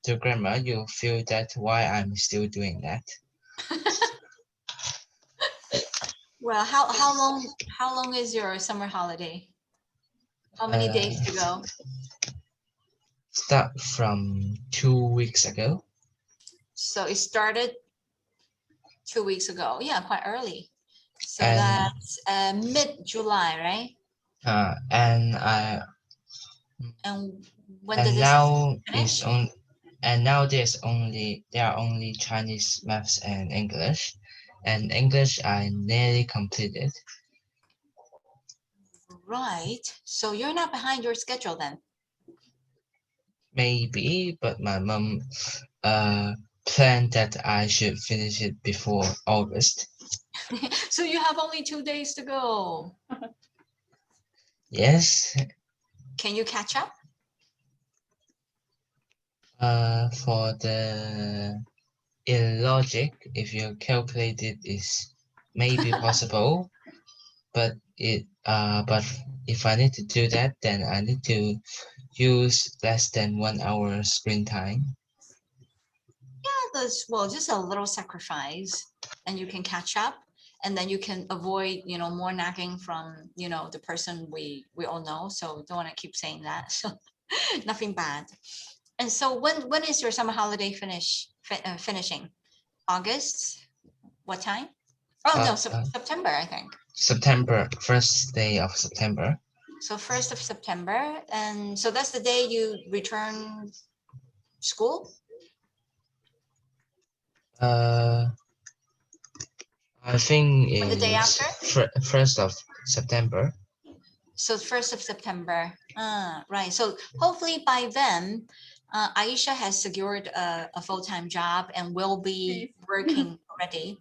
the grammar, you feel that why I'm still doing that. Well, how long is your summer holiday? How many days to go? Start from 2 weeks ago. So it started 2 weeks ago. Yeah, quite early. So And that's mid-July, right? and I And when does and this now is finish? on and now there are only Chinese, maths, and English. And English I nearly completed. Right. So you're not behind your schedule then. Maybe, but my mom planned that I should finish it before August. So you have only 2 days to go. Yes. Can you catch up? For the in logic, if you calculate it, is maybe possible, but but if I need to do that, then I need to use less than 1 hour screen time. Yeah, that's well, just a little sacrifice, and you can catch up, and then you can avoid, more nagging from, the person we all know. So don't want to keep saying that. So nothing bad. And so when is your summer holiday finishing? August? What time? Oh no, September, I think. September, first day of September. So 1st of September, and so that's the day you return school. I think Or the day is after? 1st of September. So 1st of September. Right. So hopefully by then, Aisha has secured a full-time job and will be working already.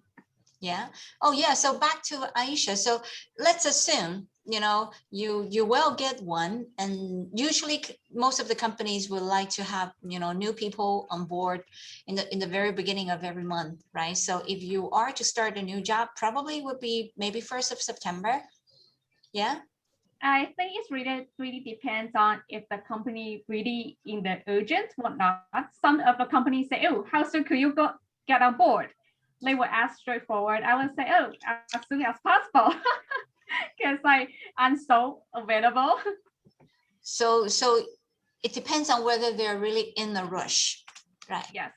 Yeah. Oh yeah. So back to Aisha. So let's assume, you will get one, and usually most of the companies would like to have, new people on board in the very beginning of every month, right? So if you are to start a new job, probably would be maybe 1st of September. Yeah. I think it's really depends on if the company really in the urgent or not. Some of the companies say, oh, how soon could you get on board? They will ask straightforward. I will say, oh, as soon as possible. Because I'm so available. So it depends on whether they're really in a rush, right? Yes.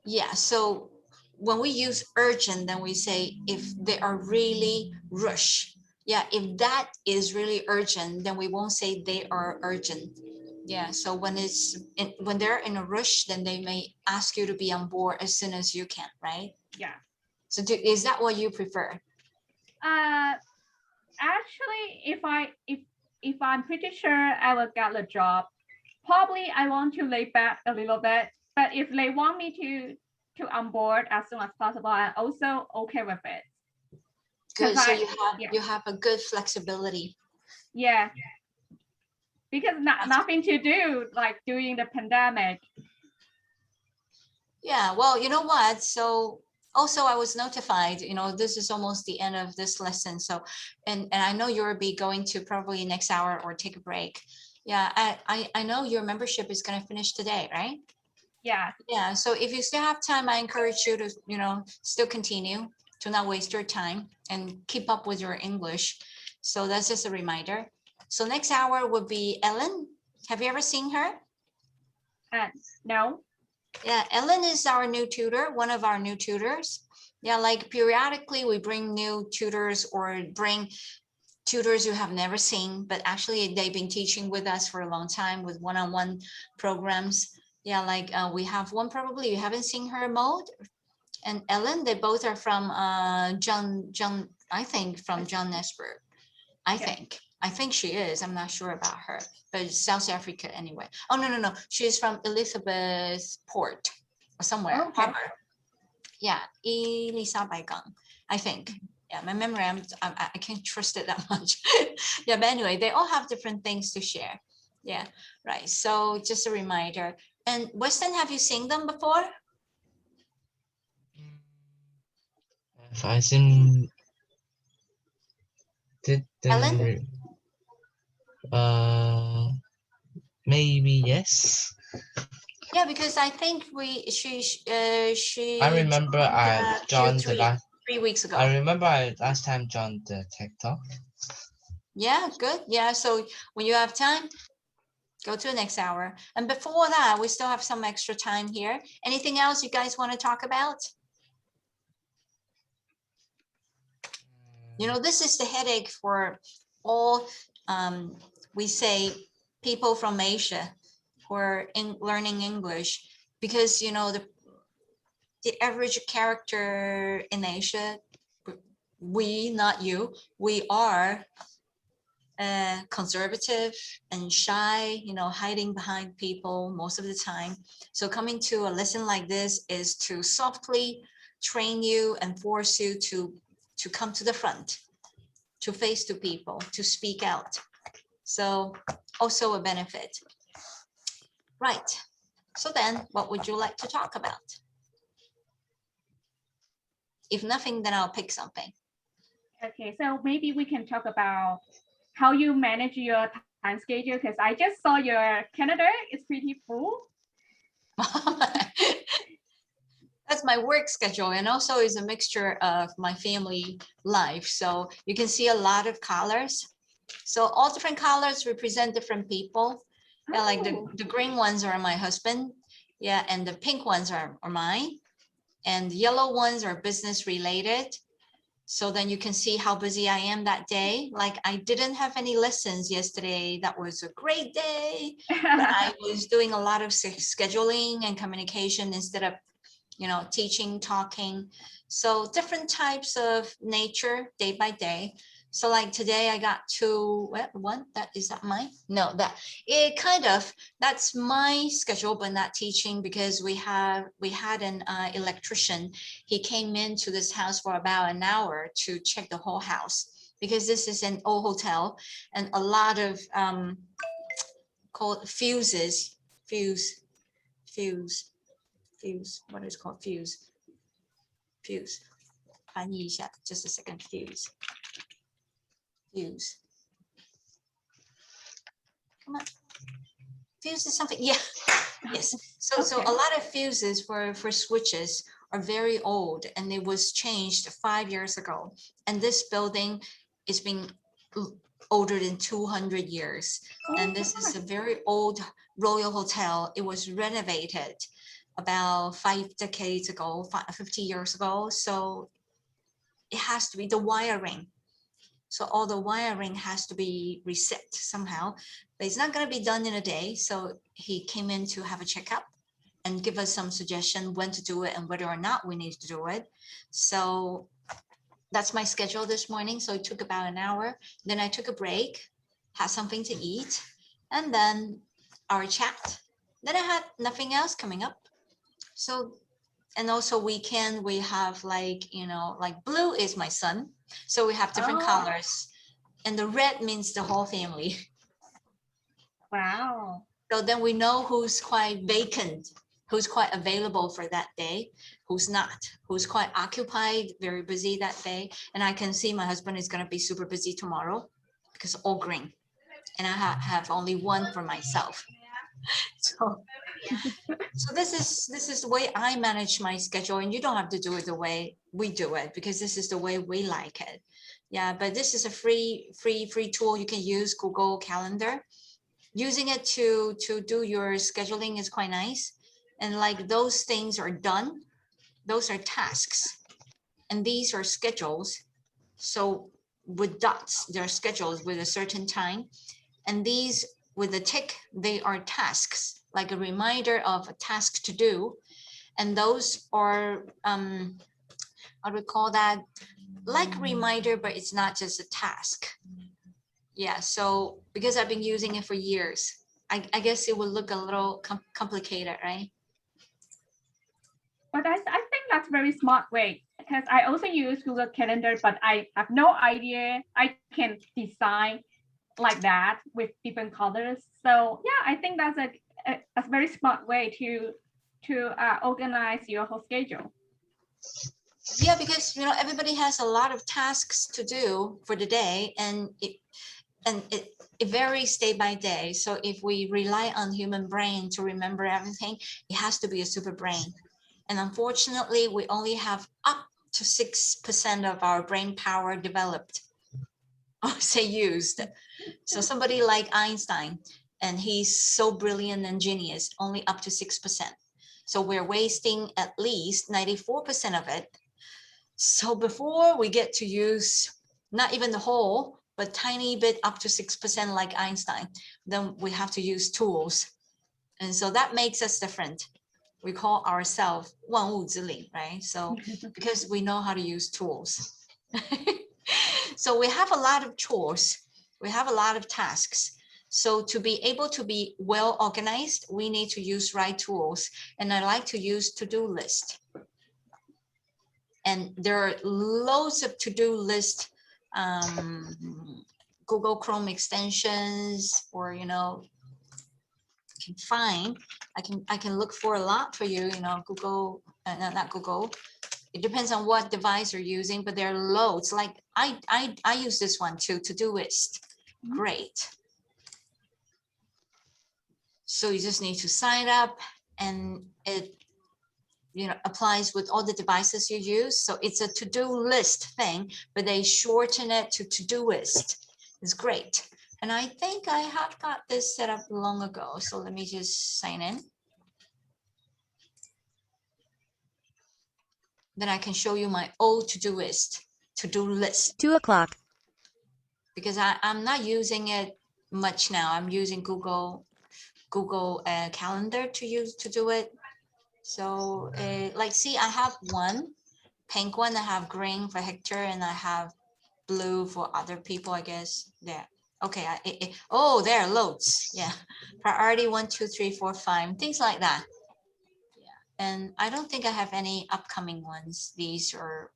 Yeah, so when we use urgent, then we say if they are really rush. Yeah, if that is really urgent, then we won't say they are urgent. Yeah, so when they're in a rush, then they may ask you to be on board as soon as you can, right? Yeah. So is that what you prefer? Actually, if I'm pretty sure I will get the job, probably I want to lay back a little bit. But if they want me to on board as soon as possible, I'm also okay with it. Good, so Yeah. you have a good flexibility. Yeah. Because nothing to do like during the pandemic. Yeah, well, you know what? So also I was notified, this is almost the end of this lesson. So, and I know you'll be going to probably next hour or take a break. Yeah, I know your membership is going to finish today, right? Yeah. Yeah, so if you still have time, I encourage you to, still continue to not waste your time and keep up with your English. So that's just a reminder. So next hour would be Ellen. Have you ever seen her? No. Yeah, Ellen is our new tutor, one of our new tutors. Yeah, like periodically we bring new tutors or bring tutors you have never seen, but actually they've been teaching with us for a long time with one-on-one programs. Yeah, like we have one probably you haven't seen her, Maud and Ellen. They both are from John, I think from John Nesper. I think she is. I'm not sure about her, but it's South Africa anyway. Oh, no. She's from Elizabeth Port or somewhere. Okay. Harbor. Yeah, Elisabethgang, I think. Yeah, my memory, I can't trust it that much. Yeah, but anyway, they all have different things to share. Yeah, right. So just a reminder. And Weston, have you seen them before? Have I seen Ellen? Maybe yes. Yeah, because I think she I remember I joined the last 3 weeks ago. I remember I last time joined the TikTok. Yeah, good. Yeah, so when you have time, go to the next hour. And before that, we still have some extra time here. Anything else you guys want to talk about? This is the headache for all, we say, people from Asia who are learning English, because, the average character in Asia, we, not you, we are conservative and shy, hiding behind people most of the time. So coming to a lesson like this is to softly train you and force you to come to the front, to face to people, to speak out. So also a benefit. Right. So then what would you like to talk about? If nothing, then I'll pick something. Okay, so maybe we can talk about how you manage your time schedule, because I just saw your calendar is pretty full. That's my work schedule, and also is a mixture of my family life. So you can see a lot of colors. So all different colors represent different people. Yeah, like the green ones are my husband. Yeah, and the pink ones are mine. And the yellow ones are business related. So then you can see how busy I am that day. Like I didn't have any lessons yesterday. That was a great day. But I was doing a lot of scheduling and communication instead of, teaching, talking. So different types of nature day by day. So like today I got one, is that mine? No, that's my schedule, but not teaching, because we had an electrician. He came into this house for about an hour to check the whole house, because this is an old hotel and a lot of called fuses, what is called fuse. 翻译一下 just a second. Fuse. come on. Fuse is something, yeah, yes. So Okay. a lot of fuses for switches are very old, and it was changed 5 years ago. And this building is being older than 200 years. And this is a very old Royal Hotel. It was renovated about 5 decades ago, 50 years ago. So it has to be the wiring. So all the wiring has to be reset somehow, but it's not going to be done in a day. So he came in to have a checkup and give us some suggestion when to do it and whether or not we need to do it. So that's my schedule this morning. So it took about an hour. Then I took a break, had something to eat, and then our chat. Then I had nothing else coming up. So, and also weekend, we have like, you know, like blue is my son. So we have different Oh. colors. And the red means the whole family. Wow. So then we know who's quite vacant, who's quite available for that day, who's not, who's quite occupied, very busy that day. And I can see my husband is going to be super busy tomorrow because all green. And I have only one for myself. So, so this is the way I manage my schedule, and you don't have to do it the way we do it because this is the way we like it. Yeah, but this is a free tool you can use, Google Calendar. Using it to do your scheduling is quite nice. And like those things are done, those are tasks. And these are schedules. So with dots, they're schedules with a certain time. And these with a tick, they are tasks, like a reminder of a task to do. And those are, how do we call that? Like reminder, but it's not just a task. Yeah, so because I've been using it for years, I guess it will look a little complicated, right? But I think that's very smart way because I also use Google Calendar, but I have no idea I can design like that with different colors. So yeah, I think that's a very smart way to organize your whole schedule. Yeah, because you know everybody has a lot of tasks to do for the day, and it varies day by day. So if we rely on human brain to remember everything, it has to be a super brain. And unfortunately, we only have up to 6% of our brain power developed, or say used. So somebody like Einstein, and he's so brilliant and genius, only up to 6%. So we're wasting at least 94% of it. So before we get to use not even the whole, but tiny bit up to 6% like Einstein, then we have to use tools. And so that makes us different. We call ourselves 万物之灵, right? So because we know how to use tools. So we have a lot of chores. We have a lot of tasks. So to be able to be well organized, we need to use right tools. And I like to use to-do list. And there are loads of to-do list, Google Chrome extensions, or, you know, can find, I can look for a lot for you, you know, Google, not Google. It depends on what device you're using, but there are loads. Like I use this one too, Todoist. Great. So you just need to sign up, and it, you know, applies with all the devices you use. So it's a to-do list thing, but they shorten it to Todoist. It's great. And I think I have got this set up long ago. So let me just sign in. Then I can show you my old to-do list. 2 o'clock. Because I'm not using it much now. I'm using Google Calendar to do it. So like, see, I have one pink one, I have green for Hector, and I have blue for other people, I guess. There. Okay. Oh, there are loads. Yeah. Priority 1, 2, 3, 4, 5, things like that. Yeah. And I don't think I have any upcoming ones. These were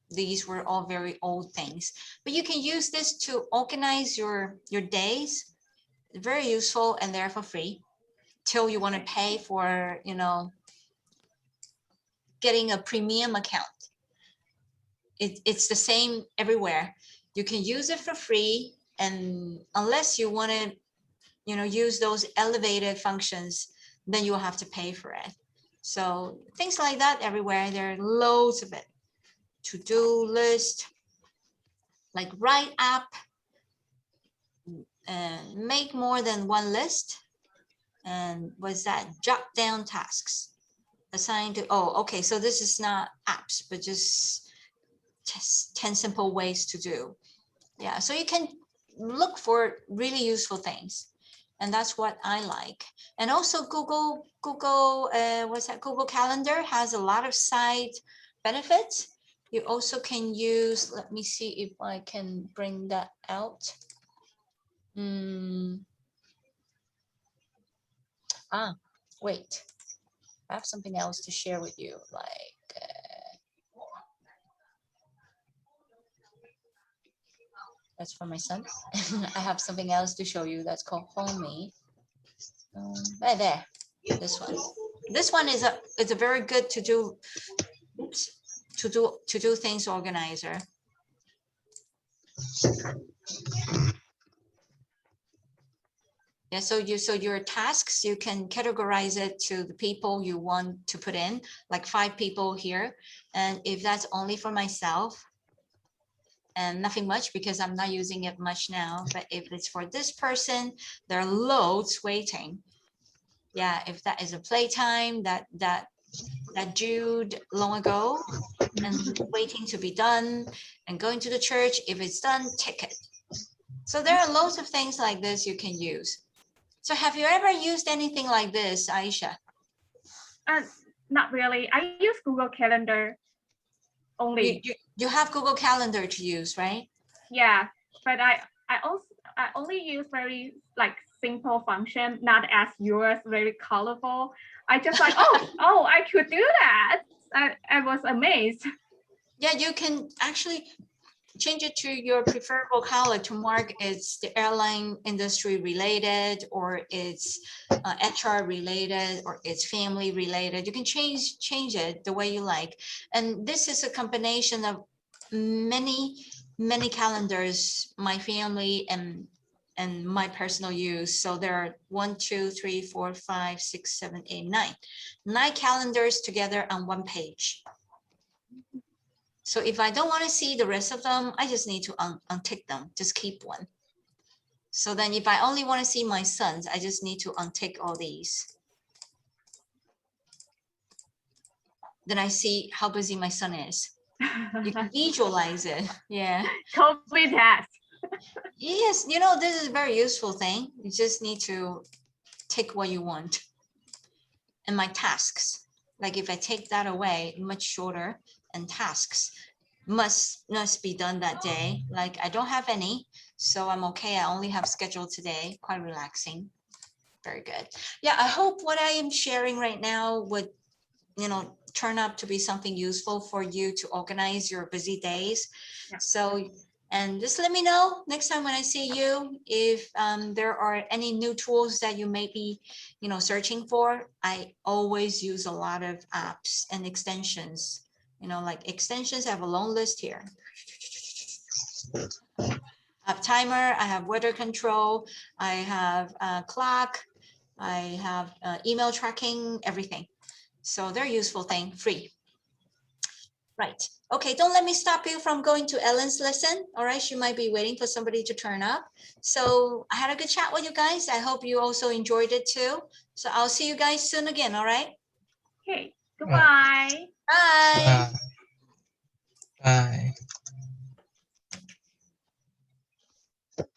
all very old things, but you can use this to organize your days. Very useful, and they're for free till you want to pay for, you know, getting a premium account. It's the same everywhere. You can use it for free, and unless you want to use those elevated functions, then you'll have to pay for it. So things like that everywhere, there are loads of it. To-do list, like write app, and make more than one list. And what's that? Jot down tasks. Assign to, oh, okay, so this is not apps, but just 10 simple ways to do. Yeah, so you can look for really useful things. And that's what I like. And also Google, what's that? Google Calendar has a lot of side benefits. You also can use, let me see if I can bring that out. Wait, I have something else to share with you, like, that's for my son. I have something else to show you that's called Homey. Right there, this one. This one is a very good to do things organizer. Yeah, so your tasks, you can categorize it to the people you want to put in, like 5 people here. And if that's only for myself, and nothing much because I'm not using it much now, but if it's for this person, there are loads waiting. Yeah, if that is a playtime that due long ago and waiting to be done, and going to the church, if it's done, ticket. So there are loads of things like this you can use. So have you ever used anything like this, Aisha? Not really. I use Google Calendar only. You have Google Calendar to use, right? Yeah, but I only use very like simple function, not as yours, very colorful. I just like, oh, I could do that. I was amazed. Yeah, you can actually change it to your preferable color to mark it's the airline industry related, or it's HR related, or it's family related. You can change it the way you like. And this is a combination of many calendars, my family and my personal use. So there are 1, 2, 3, 4, 5, 6, 7, 8, 9 calendars together on one page. So if I don't want to see the rest of them, I just need to untick them, just keep one. So then if I only want to see my sons, I just need to untick all these. Then I see how busy my son is. You can visualize it. Yeah. COVID test. Yes, this is a very useful thing. You just need to tick what you want. And my tasks, like if I take that away, much shorter, and tasks must be done that day. Like I don't have any, so I'm okay. I only have scheduled today. Quite relaxing. Very good. Yeah, I hope what I am sharing right now would, turn up to be something useful for you to organize your busy days. Yeah. So, and just let me know next time when I see you, if there are any new tools that you may be, searching for. I always use a lot of apps and extensions. Like extensions, I have a long list here. I have timer, I have weather control, I have clock, I have email tracking, everything. So they're useful thing, free. Right. Okay, don't let me stop you from going to Ellen's lesson. All right, she might be waiting for somebody to turn up. So I had a good chat with you guys. I hope you also enjoyed it too. So I'll see you guys soon again, all right? Okay, goodbye. Bye. Bye.